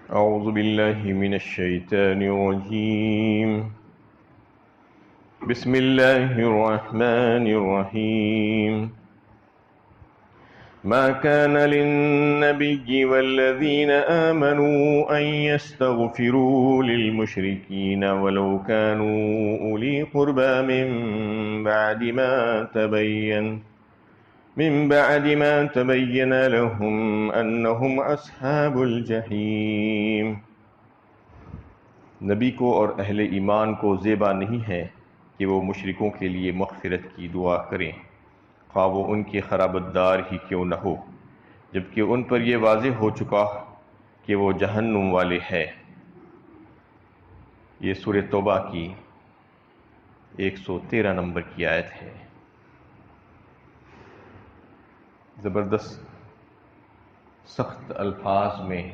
أعوذ بالله من الشيطان الرجيم. بسم الله الرحمن الرحيم. ما كان للنبي والذين آمنوا أن يستغفروا للمشركين ولو كانوا أولي قربى من بعد ما تبين لهم أنهم أصحاب الجحیم. نبی کو اور اہل ایمان کو زیبا نہیں ہے کہ وہ مشرکوں کے لیے مغفرت کی دعا کریں، خواہ وہ ان کے خرابتدار ہی کیوں نہ ہو، جبکہ ان پر یہ واضح ہو چکا کہ وہ جہنم والے ہیں. یہ سورہ توبہ کی 113 نمبر کی آیت ہے. زبردست سخت الفاظ میں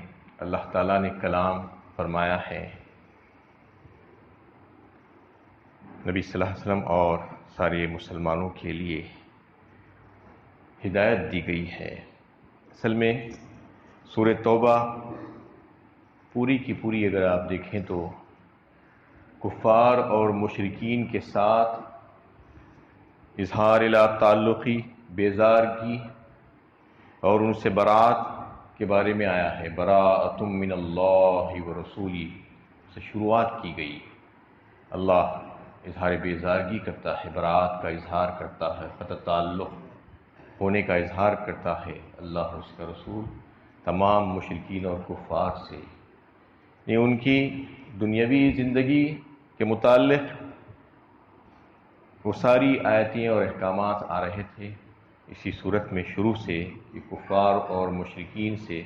اللہ تعالیٰ نے کلام فرمایا ہے. نبی صلی اللہ علیہ وسلم اور سارے مسلمانوں کے لیے ہدایت دی گئی ہے. اصل میں سورہ توبہ پوری کی پوری اگر آپ دیکھیں تو کفار اور مشرکین کے ساتھ اظہار لا تعلقی، بیزارگی اور ان سے برات کے بارے میں آیا ہے. براءۃ من اللہ ورسولہ سے شروعات کی گئی. اللہ اظہار بیزارگی کرتا ہے، برات کا اظہار کرتا ہے، قطع تعلق ہونے کا اظہار کرتا ہے اللہ اور اس کا رسول تمام مشرکین اور کفار سے. یہ ان کی دنیاوی زندگی کے متعلق وہ ساری آیتیں اور احکامات آ رہے تھے. اسی صورت میں شروع سے یہ کفار اور مشرکین سے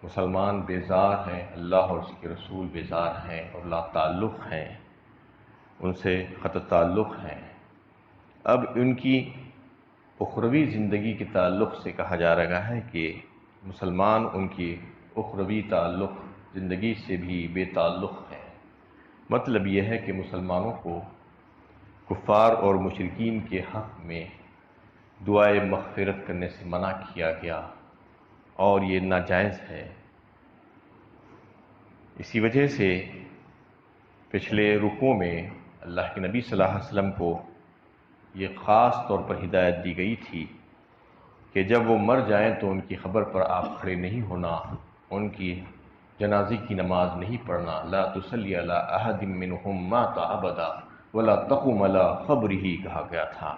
مسلمان بیزار ہیں، اللہ اور اس کے رسول بیزار ہیں اور لا تعلق ہیں، ان سے قطع تعلق ہیں. اب ان کی اخروی زندگی کے تعلق سے کہا جا رہا ہے کہ مسلمان ان کی اخروی تعلق زندگی سے بھی بے تعلق ہیں. مطلب یہ ہے کہ مسلمانوں کو کفار اور مشرکین کے حق میں دعائے مغفرت کرنے سے منع کیا گیا اور یہ ناجائز ہے. اسی وجہ سے پچھلے رکوع میں اللہ کے نبی صلی اللہ علیہ وسلم کو یہ خاص طور پر ہدایت دی گئی تھی کہ جب وہ مر جائیں تو ان کی خبر پر آپ کھڑے نہیں ہونا، ان کی جنازے کی نماز نہیں پڑھنا. لا تصلی علی احد منہم مات ابدا ولا تقم علی قبرہ کہا گیا تھا،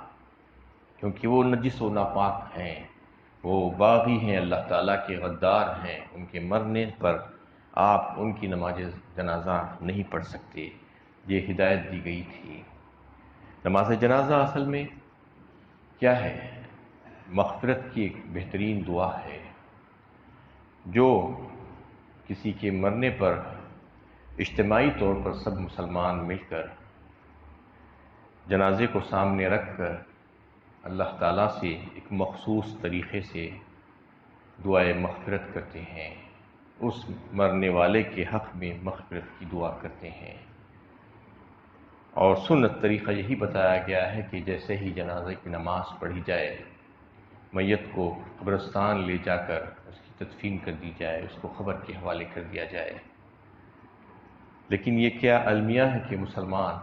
کیونکہ وہ نجس و ناپاک ہیں، وہ باغی ہیں، اللہ تعالیٰ کے غدار ہیں. ان کے مرنے پر آپ ان کی نماز جنازہ نہیں پڑھ سکتے. یہ ہدایت دی گئی تھی. نماز جنازہ اصل میں کیا ہے؟ مغفرت کی ایک بہترین دعا ہے جو کسی کے مرنے پر اجتماعی طور پر سب مسلمان مل کر جنازے کو سامنے رکھ کر اللہ تعالیٰ سے ایک مخصوص طریقے سے دعائے مغفرت کرتے ہیں، اس مرنے والے کے حق میں مغفرت کی دعا کرتے ہیں. اور سنت طریقہ یہی بتایا گیا ہے کہ جیسے ہی جنازے کی نماز پڑھی جائے، میت کو قبرستان لے جا کر اس کی تدفین کر دی جائے، اس کو قبر کے حوالے کر دیا جائے. لیکن یہ کیا المیہ ہے کہ مسلمان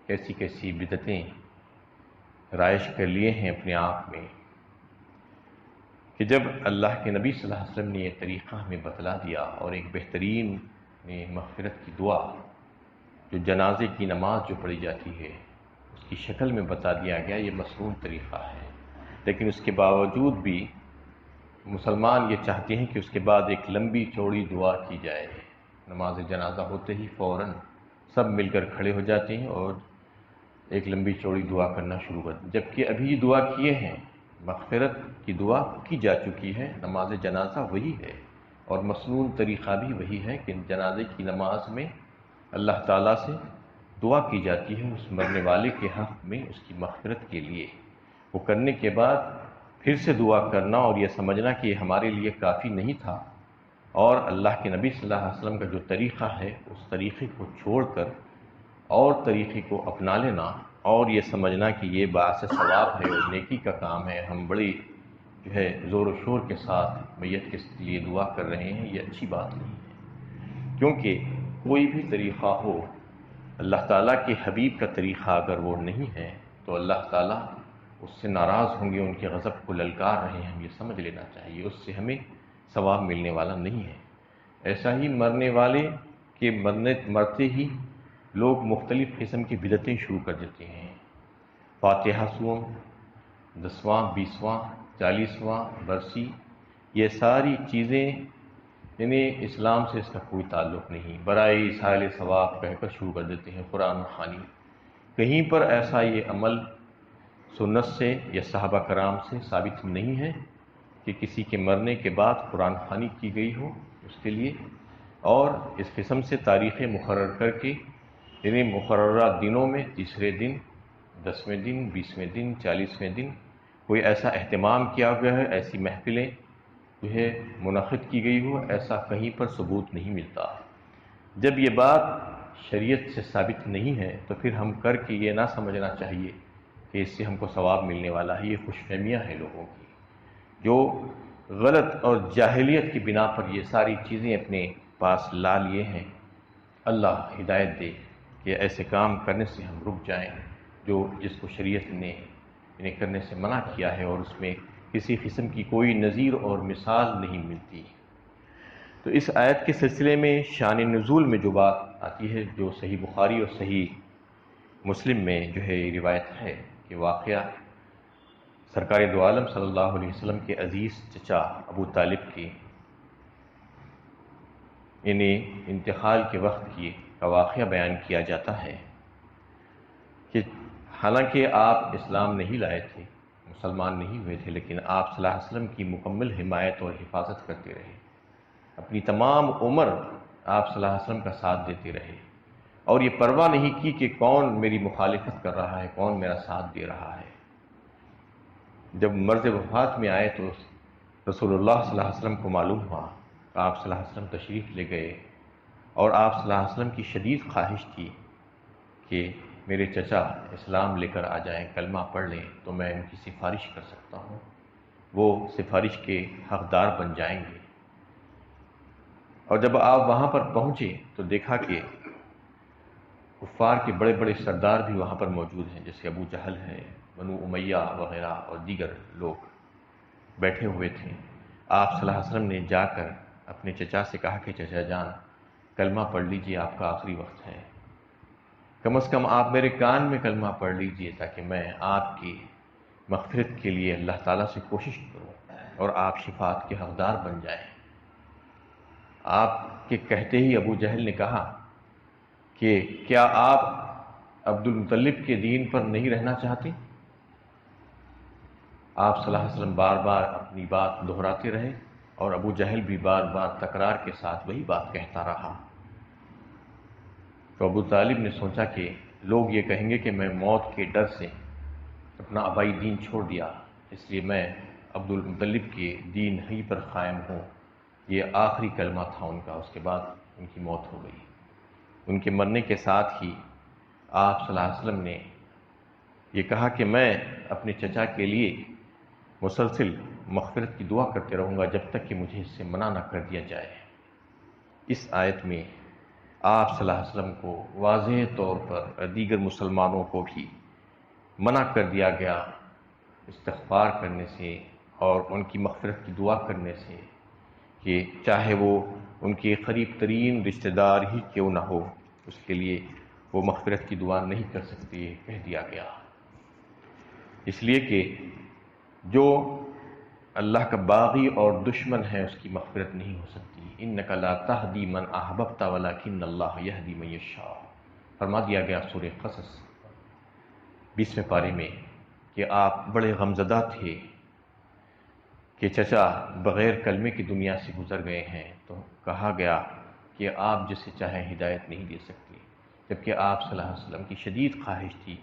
کیسی کیسی بدعتیں رائج کر لیے ہیں اپنے آپ میں، کہ جب اللہ کے نبی صلی اللہ علیہ وسلم نے یہ طریقہ ہمیں بتلا دیا اور ایک بہترین مغفرت کی دعا جو جنازے کی نماز جو پڑھی جاتی ہے اس کی شکل میں بتا دیا گیا، یہ مسنون طریقہ ہے. لیکن اس کے باوجود بھی مسلمان یہ چاہتے ہیں کہ اس کے بعد ایک لمبی چوڑی دعا کی جائے. نماز جنازہ ہوتے ہی فوراً سب مل کر کھڑے ہو جاتے ہیں اور ایک لمبی چوڑی دعا کرنا شروع کر دیں، جبکہ ابھی یہ دعا کیے ہیں، مغفرت کی دعا کی جا چکی ہے. نماز جنازہ وہی ہے اور مسنون طریقہ بھی وہی ہے کہ جنازے کی نماز میں اللہ تعالیٰ سے دعا کی جاتی ہے اس مرنے والے کے حق میں، اس کی مغفرت کے لیے. وہ کرنے کے بعد پھر سے دعا کرنا اور یہ سمجھنا کہ یہ ہمارے لیے کافی نہیں تھا، اور اللہ کے نبی صلی اللہ علیہ وسلم کا جو طریقہ ہے اس طریقے کو چھوڑ کر اور طریقے کو اپنا لینا اور یہ سمجھنا کہ یہ باعث ثواب ہے اور نیکی کا کام ہے، ہم بڑی زور و شور کے ساتھ میت کے لیے دعا کر رہے ہیں، یہ اچھی بات نہیں ہے. کیونکہ کوئی بھی طریقہ ہو، اللہ تعالیٰ کے حبیب کا طریقہ اگر وہ نہیں ہے تو اللہ تعالیٰ اس سے ناراض ہوں گے، ان کے غضب کو للکار رہے ہیں، ہم یہ سمجھ لینا چاہیے، اس سے ہمیں ثواب ملنے والا نہیں ہے۔ ایسا ہی مرنے والے کے مرتے ہی لوگ مختلف قسم کی بدعتیں شروع کر دیتے ہیں۔ فاتحہ سوم، 10واں، 20واں، 40واں برسی، یہ ساری چیزیں یعنی اسلام سے اس کا کوئی تعلق نہیں، برائے ایصال ثواب کہہ کر شروع کر دیتے ہیں قرآن خوانی۔ کہیں پر ایسا یہ عمل سنت سے یا صحابہ کرام سے ثابت نہیں ہے کہ کسی کے مرنے کے بعد قرآن خوانی کی گئی ہو اس کے لیے، اور اس قسم سے تاریخیں مقرر کر کے یعنی مقررہ دنوں میں تیسرے دن، 10ویں دن، 20ویں دن، 40ویں دن کوئی ایسا اہتمام کیا گیا ہے، ایسی محفلیں جو ہے منعقد کی گئی ہو، ایسا کہیں پر ثبوت نہیں ملتا۔ جب یہ بات شریعت سے ثابت نہیں ہے تو پھر ہم کر کے یہ نہ سمجھنا چاہیے کہ اس سے ہم کو ثواب ملنے والا ہے۔ یہ خوش فہمیاں ہیں لوگوں کی جو غلط اور جاہلیت کی بنا پر یہ ساری چیزیں اپنے پاس لا لیے ہیں۔ اللہ ہدایت دے کہ ایسے کام کرنے سے ہم رک جائیں جو جس کو شریعت نے انہیں کرنے سے منع کیا ہے، اور اس میں کسی قسم کی کوئی نظیر اور مثال نہیں ملتی۔ تو اس آیت کے سلسلے میں شان نزول میں جو بات آتی ہے، جو صحیح بخاری اور صحیح مسلم میں جو ہے یہ روایت ہے کہ واقعہ سرکار دو عالم صلی اللہ علیہ وسلم کے عزیز چچا ابو طالب کی انہیں انتقال کے وقت کا واقعہ بیان کیا جاتا ہے کہ حالانکہ آپ اسلام نہیں لائے تھے، مسلمان نہیں ہوئے تھے، لیکن آپ صلی اللہ علیہ وسلم کی مکمل حمایت اور حفاظت کرتے رہے، اپنی تمام عمر آپ صلی اللہ علیہ وسلم کا ساتھ دیتے رہے، اور یہ پرواہ نہیں کی کہ کون میری مخالفت کر رہا ہے، کون میرا ساتھ دے رہا ہے۔ جب مرض وفات میں آئے تو رسول اللہ صلی اللہ علیہ وسلم کو معلوم ہوا، آپ صلی اللہ علیہ وسلم تشریف لے گئے، اور آپ صلی اللہ علیہ وسلم کی شدید خواہش تھی کہ میرے چچا اسلام لے کر آ جائیں، کلمہ پڑھ لیں تو میں ان کی سفارش کر سکتا ہوں، وہ سفارش کے حقدار بن جائیں گے۔ اور جب آپ وہاں پر پہنچے تو دیکھا کہ کفار کے بڑے بڑے سردار بھی وہاں پر موجود ہیں، جیسے ابو جہل ہے، بنو امیہ وغیرہ اور دیگر لوگ بیٹھے ہوئے تھے۔ آپ صلی اللہ علیہ وسلم نے جا کر اپنے چچا سے کہا کہ چچا جان کلمہ پڑھ لیجئے، آپ کا آخری وقت ہے، کم از کم آپ میرے کان میں کلمہ پڑھ لیجئے تاکہ میں آپ کی مغفرت کے لیے اللہ تعالیٰ سے کوشش کروں اور آپ شفاعت کے حقدار بن جائیں۔ آپ کے کہتے ہی ابو جہل نے کہا کہ کیا آپ عبد المطلب کے دین پر نہیں رہنا چاہتے؟ آپ صلی اللہ علیہ وسلم بار بار اپنی بات دہراتے رہے، اور ابو جہل بھی بار بار تکرار کے ساتھ وہی بات کہتا رہا۔ تو ابو طالب نے سوچا کہ لوگ یہ کہیں گے کہ میں موت کے ڈر سے اپنا آبائی دین چھوڑ دیا، اس لیے میں عبد المطلب کے دین ہی پر قائم ہوں۔ یہ آخری کلمہ تھا ان کا، اس کے بعد ان کی موت ہو گئی۔ ان کے مرنے کے ساتھ ہی آپ صلی اللہ علیہ وسلم نے یہ کہا کہ میں اپنے چچا کے لیے مسلسل مغفرت کی دعا کرتے رہوں گا جب تک کہ مجھے اس سے منع نہ کر دیا جائے۔ اس آیت میں آپ صلی اللہ علیہ وسلم کو واضح طور پر دیگر مسلمانوں کو بھی منع کر دیا گیا استغفار کرنے سے اور ان کی مغفرت کی دعا کرنے سے، کہ چاہے وہ ان کے قریب ترین رشتہ دار ہی کیوں نہ ہو، اس کے لیے وہ مغفرت کی دعا نہیں کر سکتے، یہ کہہ دیا گیا۔ اس لیے کہ جو اللہ کا باغی اور دشمن ہے اس کی مغفرت نہیں ہو سکتی۔ انک لا تہدی من احببت ولکن اللہ یہدی من یشاء، فرما دیا گیا سورہ قصص 20ویں پارے میں کہ آپ بڑے غمزدہ تھے کہ چچا بغیر کلمے کی دنیا سے گزر گئے ہیں، تو کہا گیا کہ آپ جسے چاہیں ہدایت نہیں دے سکتے، جبکہ آپ صلی اللہ علیہ وسلم کی شدید خواہش تھی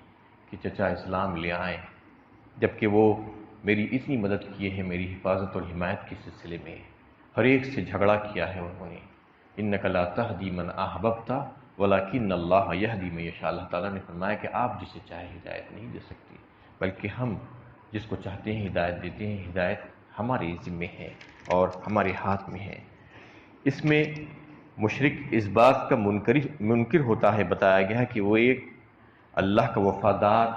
کہ چچا اسلام لے آئیں، جبکہ وہ میری اتنی مدد کیے ہیں میری حفاظت اور حمایت کے سلسلے میں، ہر ایک سے جھگڑا کیا ہے انہوں نے۔ انک لا تہدی من احببت ولکن اللہ یہدی من یشاء، اللہ تعالیٰ نے فرمایا کہ آپ جسے چاہے ہدایت نہیں دے سکتے، بلکہ ہم جس کو چاہتے ہیں ہدایت دیتے ہیں، ہدایت ہمارے ذمے ہے اور ہمارے ہاتھ میں ہے۔ اس میں مشرک اس بات کا منکر ہوتا ہے، بتایا گیا ہے کہ وہ ایک اللہ کا وفادار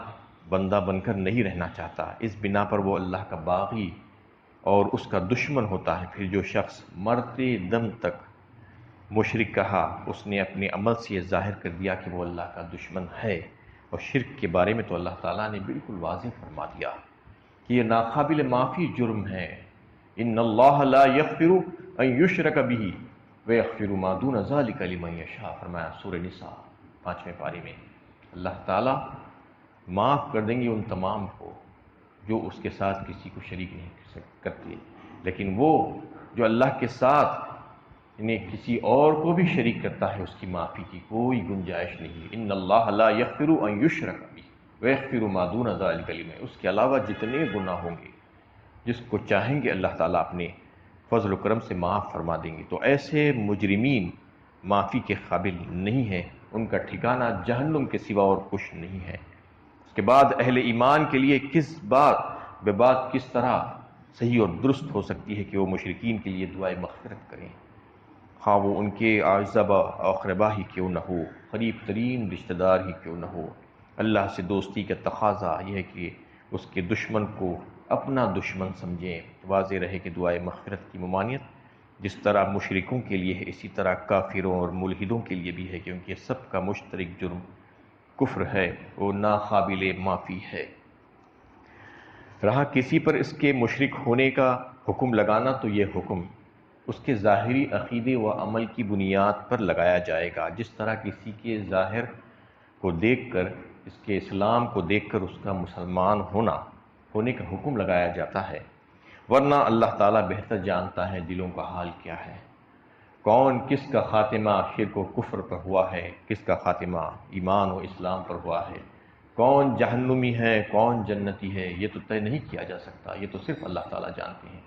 بندہ بن کر نہیں رہنا چاہتا، اس بنا پر وہ اللہ کا باغی اور اس کا دشمن ہوتا ہے۔ پھر جو شخص مرتے دم تک مشرک کہا، اس نے اپنے عمل سے یہ ظاہر کر دیا کہ وہ اللہ کا دشمن ہے۔ اور شرک کے بارے میں تو اللہ تعالیٰ نے بالکل واضح فرما دیا کہ یہ ناقابل معافی جرم ہے۔ ان اللہ لا یغفر ان یشرک بہ ویغفر ما دون ذلک لمن یشاء، فرمایا سورہ نساء 5ویں پارے میں۔ اللہ تعالیٰ معاف کر دیں گے ان تمام کو جو اس کے ساتھ کسی کو شریک نہیں کرتے، لیکن وہ جو اللہ کے ساتھ انہیں کسی اور کو بھی شریک کرتا ہے، اس کی معافی کی کوئی گنجائش نہیں۔ ان اللہ لا یغفر ان یشرک بہ ویغفر ما دون ذلک لمن، اس کے علاوہ جتنے گناہ ہوں گے جس کو چاہیں گے اللہ تعالیٰ اپنے فضل و کرم سے معاف فرما دیں گے۔ تو ایسے مجرمین معافی کے قابل نہیں ہیں، ان کا ٹھکانہ جہنم کے سوا اور کچھ نہیں ہے۔ اس کے بعد اہل ایمان کے لیے بات کس طرح صحیح اور درست ہو سکتی ہے کہ وہ مشرکین کے لیے دعائے مغفرت کریں، خواہ وہ ان کے اعزب اقربا ہی کیوں نہ ہو، قریب ترین رشتہ دار ہی کیوں نہ ہو۔ اللہ سے دوستی کا تقاضا یہ ہے کہ اس کے دشمن کو اپنا دشمن سمجھیں۔ واضح رہے کہ دعائے مغفرت کی ممانعت جس طرح مشرکوں کے لیے ہے، اسی طرح کافروں اور ملحدوں کے لیے بھی ہے، کیونکہ یہ سب کا مشترک جرم کفر ہے، وہ ناقابل معافی ہے۔ رہا کسی پر اس کے مشرک ہونے کا حکم لگانا، تو یہ حکم اس کے ظاہری عقیدے و عمل کی بنیاد پر لگایا جائے گا۔ جس طرح کسی کے ظاہر کو دیکھ کر، اس کے اسلام کو دیکھ کر اس کا مسلمان ہونے کا حکم لگایا جاتا ہے، ورنہ اللہ تعالیٰ بہتر جانتا ہے دلوں کا حال کیا ہے، کون کس کا خاتمہ شرک و کفر پر ہوا ہے، کس کا خاتمہ ایمان و اسلام پر ہوا ہے، کون جہنمی ہے کون جنتی ہے، یہ تو طے نہیں کیا جا سکتا، یہ تو صرف اللہ تعالیٰ جانتے ہیں۔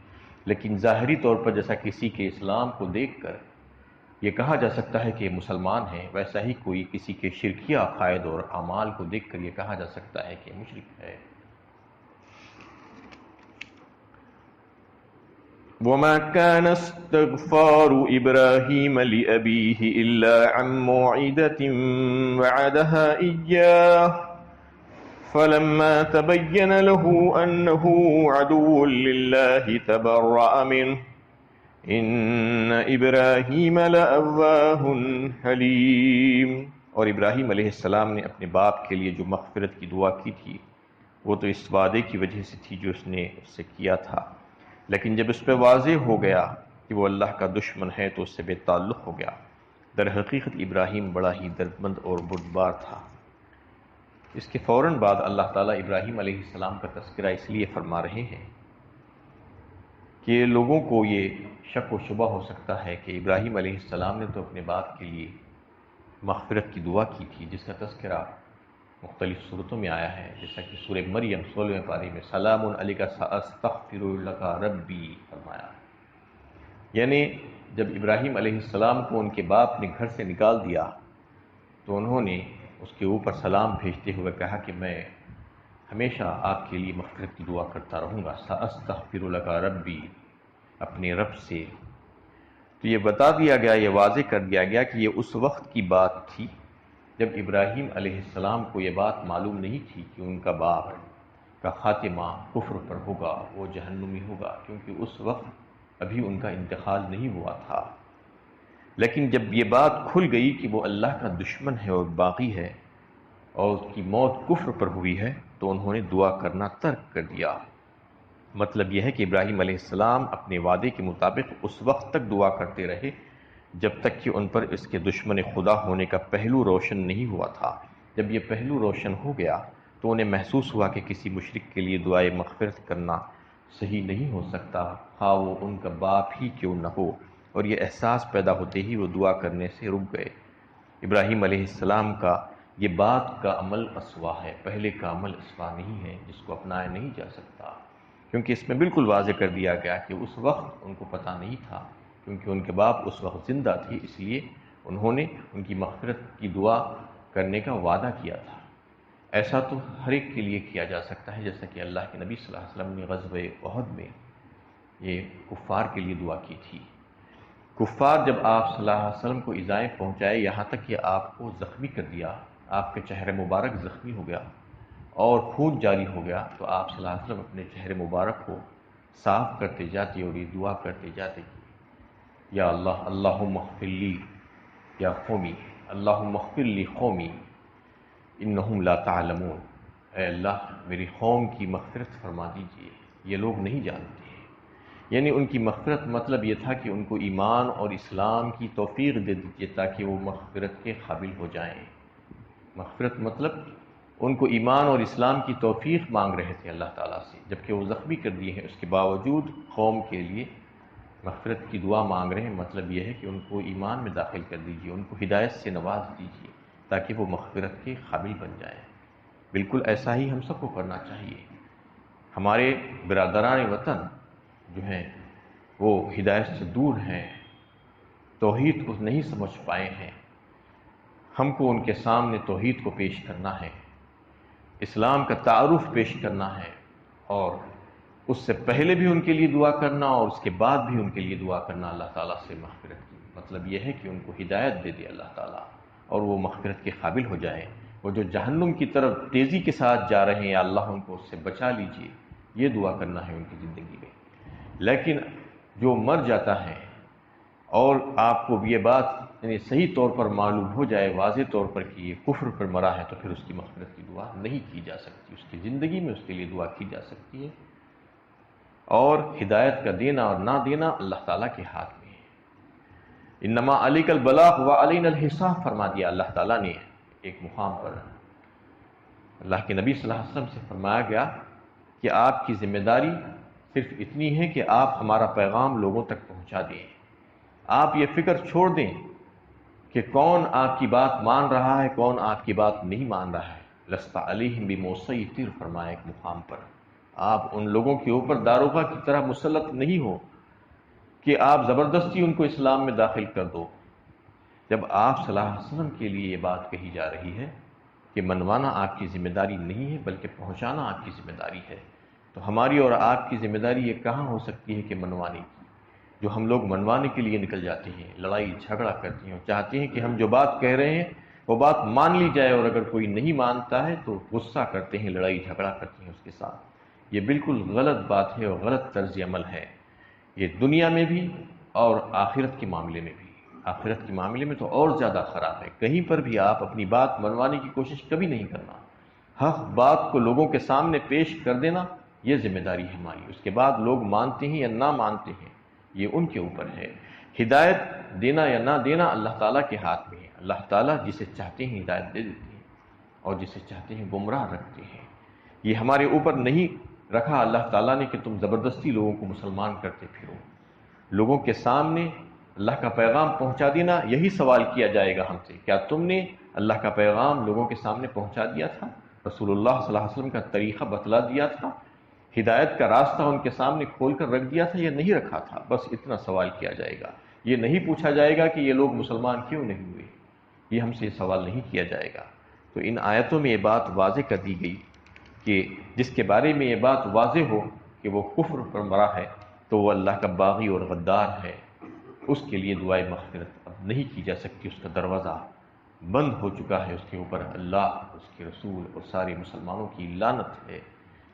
لیکن ظاہری طور پر جیسا کسی کے اسلام کو دیکھ کر یہ کہا جا سکتا ہے کہ یہ مسلمان ہے، ویسا ہی کوئی کسی کے شرکیہ عقائد اور اعمال کو دیکھ کر یہ کہا جا سکتا ہے کہ مشرک ہے۔ وَمَا كَانَ اسْتِغْفَارُ إِبْرَاهِيمَ لِأَبِيهِ إِلَّا عَن مَّوْعِدَةٍ وَعَدَهَا إِيَّاهُ فَلَمَّا تَبَيَّنَ لَهُ أَنَّهُ عَدُوٌّ لِّلَّهِ تَبَرَّأَ مِنْهُ إِنَّ إِبْرَاهِيمَ لَأَوَّاهٌ حَلِيمٌ۔ اور ابراہیم علیہ السلام نے اپنے باپ کے لیے جو مغفرت کی دعا کی تھی، وہ تو اس وعدے کی وجہ سے تھی جو اس نے اس سے کیا تھا، لیکن جب اس پہ واضح ہو گیا کہ وہ اللہ کا دشمن ہے تو اس سے بے تعلق ہو گیا۔ در حقیقت ابراہیم بڑا ہی دردمند اور بردبار تھا۔ اس کے فوراً بعد اللہ تعالیٰ ابراہیم علیہ السلام کا تذکرہ اس لیے فرما رہے ہیں کہ لوگوں کو یہ شک و شبہ ہو سکتا ہے کہ ابراہیم علیہ السلام نے تو اپنے باپ کے لیے مغفرت کی دعا کی تھی، جس کا تذکرہ مختلف صورتوں میں آیا ہے، جیسا کہ سورہ مریم 16ویں پارے میں سلام علیک ساستغفر لک ربی فرمایا۔ یعنی جب ابراہیم علیہ السلام کو ان کے باپ نے گھر سے نکال دیا تو انہوں نے اس کے اوپر سلام بھیجتے ہوئے کہا کہ میں ہمیشہ آپ کے لیے مغفرت کی دعا کرتا رہوں گا، ساستغفر لک ربی، اپنے رب سے۔ تو یہ بتا دیا گیا، یہ واضح کر دیا گیا کہ یہ اس وقت کی بات تھی جب ابراہیم علیہ السلام کو یہ بات معلوم نہیں تھی کہ ان کا باپ کا خاتمہ کفر پر ہوگا، وہ جہنمی ہوگا، کیونکہ اس وقت ابھی ان کا انتقال نہیں ہوا تھا۔ لیکن جب یہ بات کھل گئی کہ وہ اللہ کا دشمن ہے اور باغی ہے اور اس کی موت کفر پر ہوئی ہے، تو انہوں نے دعا کرنا ترک کر دیا۔ مطلب یہ ہے کہ ابراہیم علیہ السلام اپنے وعدے کے مطابق اس وقت تک دعا کرتے رہے جب تک کہ ان پر اس کے دشمن خدا ہونے کا پہلو روشن نہیں ہوا تھا۔ جب یہ پہلو روشن ہو گیا تو انہیں محسوس ہوا کہ کسی مشرک کے لیے دعائے مغفرت کرنا صحیح نہیں ہو سکتا، خواہ وہ ان کا باپ ہی کیوں نہ ہو، اور یہ احساس پیدا ہوتے ہی وہ دعا کرنے سے رک گئے۔ ابراہیم علیہ السلام کا یہ بات کا عمل اسوا ہے، پہلے کا عمل اسوا نہیں ہے جس کو اپنایا نہیں جا سکتا، کیونکہ اس میں بالکل واضح کر دیا گیا کہ اس وقت ان کو پتہ نہیں تھا، کیونکہ ان کے باپ اس وقت زندہ تھے، اس لیے انہوں نے ان کی مغفرت کی دعا کرنے کا وعدہ کیا تھا۔ ایسا تو ہر ایک کے لیے کیا جا سکتا ہے، جیسا کہ اللہ کے نبی صلی اللہ علیہ وسلم نے غزوہ احد میں یہ کفار کے لیے دعا کی تھی۔ کفار جب آپ صلی اللہ علیہ وسلم کو ایذائیں پہنچائے، یہاں تک کہ آپ کو زخمی کر دیا، آپ کے چہرے مبارک زخمی ہو گیا اور خون جاری ہو گیا، تو آپ صلی اللہ علیہ وسلم اپنے چہرے مبارک کو صاف کرتے جاتے اور یہ دعا کرتے جاتے کہ یا اللہ اللہم اغفر لی یا قومی، اللہم اغفر لی قومی انہم لا تعلمون، اے اللہ میری قوم کی مغفرت فرما دیجئے، یہ لوگ نہیں جانتے ہیں۔ یعنی ان کی مغفرت مطلب یہ تھا کہ ان کو ایمان اور اسلام کی توفیق دے دیجیے تاکہ وہ مغفرت کے قابل ہو جائیں۔ مغفرت مطلب ان کو ایمان اور اسلام کی توفیق مانگ رہے تھے اللہ تعالیٰ سے، جبکہ وہ زخمی کر دیے ہیں، اس کے باوجود قوم کے لیے مغفرت کی دعا مانگ رہے ہیں۔ مطلب یہ ہے کہ ان کو ایمان میں داخل کر دیجیے، ان کو ہدایت سے نواز دیجیے تاکہ وہ مغفرت کے قابل بن جائیں۔ بالکل ایسا ہی ہم سب کو کرنا چاہیے۔ ہمارے برادران وطن جو ہیں وہ ہدایت سے دور ہیں، توحید کو نہیں سمجھ پائے ہیں، ہم کو ان کے سامنے توحید کو پیش کرنا ہے، اسلام کا تعارف پیش کرنا ہے، اور اس سے پہلے بھی ان کے لیے دعا کرنا اور اس کے بعد بھی ان کے لیے دعا کرنا اللہ تعالیٰ سے مغفرت کی۔ مطلب یہ ہے کہ ان کو ہدایت دے دے اللہ تعالیٰ اور وہ مغفرت کے قابل ہو جائیں۔ وہ جو جہنم کی طرف تیزی کے ساتھ جا رہے ہیں، اللہ ان کو اس سے بچا لیجیے، یہ دعا کرنا ہے ان کی زندگی میں۔ لیکن جو مر جاتا ہے اور آپ کو یہ بات یعنی صحیح طور پر معلوم ہو جائے، واضح طور پر کہ یہ کفر پر مرا ہے، تو پھر اس کی مغفرت کی دعا نہیں کی جا سکتی، اس کی زندگی میں اس کے لیے دعا کی جا سکتی ہے، اور ہدایت کا دینا اور نہ دینا اللہ تعالیٰ کے ہاتھ میں ہے۔ انما علیک البلاغ وعلینا الحساب فرما دیا اللہ تعالیٰ نے ایک مقام پر۔ اللہ کے نبی صلی اللہ علیہ وسلم سے فرمایا گیا کہ آپ کی ذمہ داری صرف اتنی ہے کہ آپ ہمارا پیغام لوگوں تک پہنچا دیں، آپ یہ فکر چھوڑ دیں کہ کون آپ کی بات مان رہا ہے، کون آپ کی بات نہیں مان رہا ہے۔ لست علیہم بمسیطر فرمایا ایک مقام پر، آپ ان لوگوں کے اوپر داروغہ کی طرح مسلط نہیں ہو کہ آپ زبردستی ان کو اسلام میں داخل کر دو۔ جب آپ صلی اللہ علیہ وسلم کے لیے یہ بات کہی جا رہی ہے کہ منوانا آپ کی ذمہ داری نہیں ہے بلکہ پہنچانا آپ کی ذمہ داری ہے، تو ہماری اور آپ کی ذمہ داری یہ کہاں ہو سکتی ہے کہ منوانے کی؟ جو ہم لوگ منوانے کے لیے نکل جاتے ہیں، لڑائی جھگڑا کرتے ہیں اور چاہتے ہیں کہ ہم جو بات کہہ رہے ہیں وہ بات مان لی جائے، اور اگر کوئی نہیں مانتا ہے تو غصہ کرتے ہیں، لڑائی جھگڑا کرتے ہیں اس کے ساتھ۔ یہ بالکل غلط بات ہے اور غلط طرز عمل ہے، یہ دنیا میں بھی اور آخرت کے معاملے میں بھی۔ آخرت کے معاملے میں تو اور زیادہ خراب ہے، کہیں پر بھی آپ اپنی بات منوانے کی کوشش کبھی نہیں کرنا، حق بات کو لوگوں کے سامنے پیش کر دینا یہ ذمہ داری ہے ہماری، اس کے بعد لوگ مانتے ہیں یا نہ مانتے ہیں یہ ان کے اوپر ہے۔ ہدایت دینا یا نہ دینا اللہ تعالیٰ کے ہاتھ میں ہے، اللہ تعالیٰ جسے چاہتے ہیں ہدایت دے دیتے ہیں اور جسے چاہتے ہیں گمراہ رکھتے ہیں۔ یہ ہمارے اوپر نہیں رکھا اللہ تعالیٰ نے کہ تم زبردستی لوگوں کو مسلمان کرتے پھرو۔ لوگوں کے سامنے اللہ کا پیغام پہنچا دینا، یہی سوال کیا جائے گا ہم سے، کیا تم نے اللہ کا پیغام لوگوں کے سامنے پہنچا دیا تھا؟ رسول اللہ صلی اللہ علیہ وسلم کا طریقہ بتلا دیا تھا؟ ہدایت کا راستہ ان کے سامنے کھول کر رکھ دیا تھا یا نہیں رکھا تھا؟ بس اتنا سوال کیا جائے گا۔ یہ نہیں پوچھا جائے گا کہ یہ لوگ مسلمان کیوں نہیں ہوئے، یہ ہم سے یہ سوال نہیں کیا جائے گا۔ تو ان آیتوں میں یہ بات واضح کر دی گئی کہ جس کے بارے میں یہ بات واضح ہو کہ وہ کفر پر مرا ہے تو وہ اللہ کا باغی اور غدار ہے، اس کے لیے دعائے مغفرت اب نہیں کی جا سکتی، اس کا دروازہ بند ہو چکا ہے، اس کے اوپر اللہ، اس کے رسول اور سارے مسلمانوں کی لعنت ہے،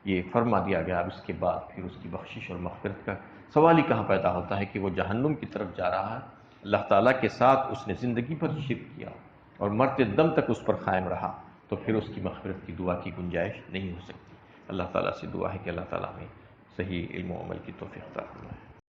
یہ فرما دیا گیا۔ اب اس کے بعد پھر اس کی بخشش اور مغفرت کا سوال ہی کہاں پیدا ہوتا ہے کہ وہ جہنم کی طرف جا رہا ہے، اللہ تعالیٰ کے ساتھ اس نے زندگی پر شرک کیا اور مرتے دم تک اس پر قائم رہا، تو پھر اس کی مغفرت کی دعا کی گنجائش نہیں ہو سکتی۔ اللہ تعالیٰ سے دعا ہے کہ اللہ تعالیٰ ہمیں صحیح علم و عمل کی توفیق عطا فرمائے۔